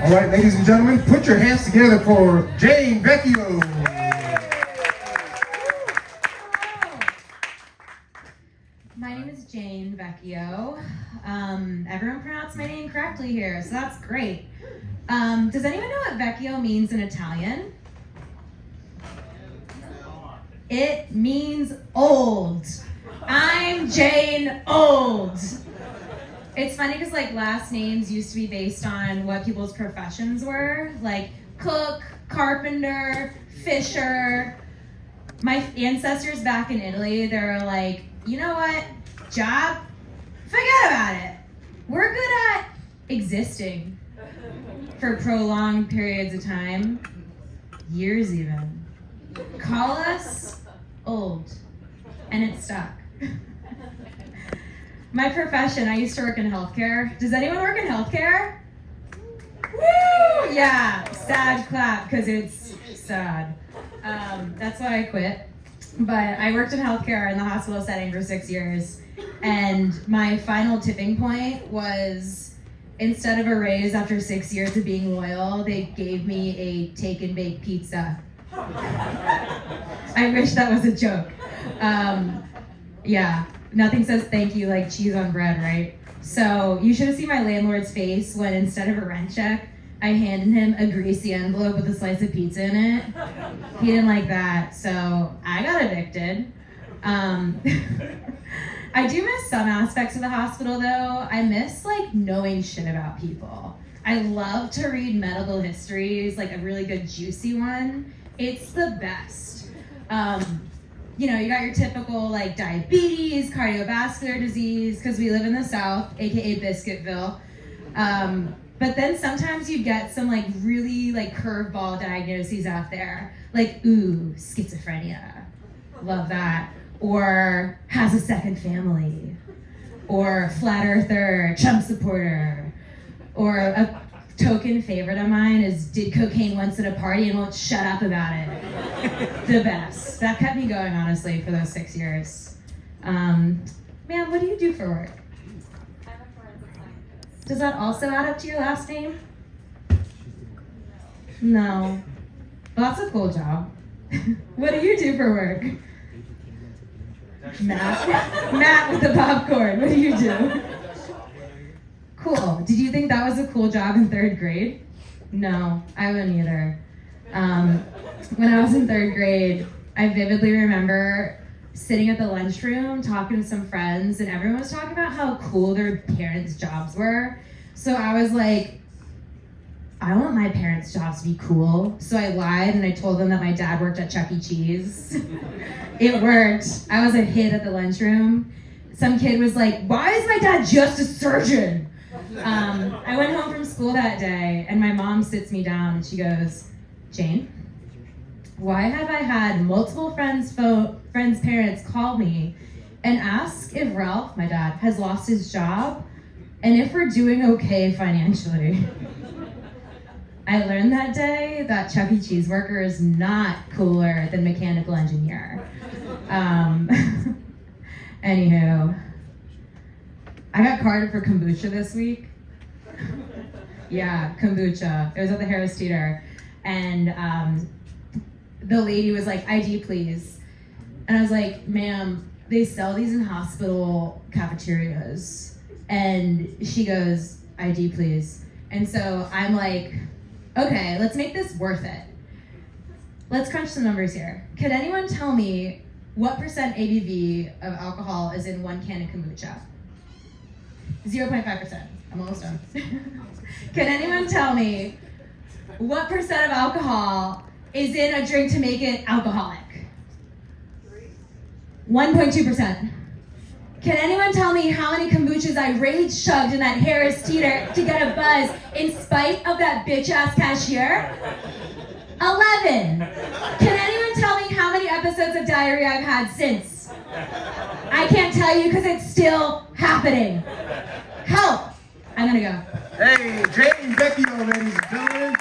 All right, ladies and gentlemen, put your hands together for Jayne Vecchio. My name is Jayne Vecchio. Everyone pronounced my name correctly here, so that's great. Does anyone know what Vecchio means in Italian? It means old. I'm Jayne Old. It's funny because like last names used to be based on what people's professions were, like cook, carpenter, fisher. My ancestors back in Italy, they were like, you know what, job, forget about it. We're good at existing for prolonged periods of time, years even. Call us old, and it stuck. My profession, I used to work in healthcare. Does anyone work in healthcare? Woo! Yeah, sad clap, because it's sad. That's why I quit. But I worked in healthcare in the hospital setting for 6 years. And my final tipping point was, instead of a raise after 6 years of being loyal, they gave me a take and bake pizza. I wish that was a joke. Yeah, nothing says thank you like cheese on bread, right? So you should have seen my landlord's face when instead of a rent check, I handed him a greasy envelope with a slice of pizza in it. He didn't like that, so I got evicted. I do miss some aspects of the hospital though. I miss like knowing shit about people. I love to read medical histories, like a really good juicy one. It's the best. You know, you got your typical like diabetes, cardiovascular disease, because we live in the South, AKA Biscuitville. But then sometimes you get some like really like curveball diagnoses out there. Like, ooh, schizophrenia. Love that. Or has a second family. Or flat earther, Trump supporter. Or a token favorite of mine is did cocaine once at a party and won't shut up about it. The best. That kept me going, honestly, for those 6 years. Man, what do you do for work? I'm a forensic scientist. Does that also add up to your last name? No. Well, that's a cool job. What do you do for work? Matt with the popcorn. What do you do? Cool. Did you think that was a cool job in 3rd grade? No, I wouldn't either. When I was in 3rd grade, I vividly remember sitting at the lunchroom talking to some friends, and everyone was talking about how cool their parents' jobs were. So I was like, I want my parents' jobs to be cool. So I lied and I told them that my dad worked at Chuck E. Cheese. It worked. I was a hit at the lunchroom. Some kid was like, why is my dad just a surgeon? I went home from school that day and my mom sits me down and she goes, Jayne, why have I had multiple friends' parents call me and ask if Ralph, my dad, has lost his job and if we're doing okay financially? I learned that day that Chuck E. Cheese worker is not cooler than mechanical engineer. Anywho, I got carded for kombucha this week. Yeah, kombucha. It was at the Harris Theater. And the lady was like, ID please. And I was like, ma'am, they sell these in hospital cafeterias. And she goes, ID please. And so I'm like, okay, let's make this worth it. Let's crunch some numbers here. Could anyone tell me what % ABV of alcohol is in 1 can of kombucha? 0.5%. I'm almost done. Can anyone tell me what % of alcohol is in a drink to make it alcoholic? 1.2%. Can anyone tell me how many kombuchas I rage chugged in that Harris Theater to get a buzz in spite of that bitch-ass cashier? 11. Can anyone tell me how many episodes of diarrhea I've had since? I can't tell you because it's still happening. Help! I'm gonna go. Hey, Jayne Vecchio, ladies and gentlemen.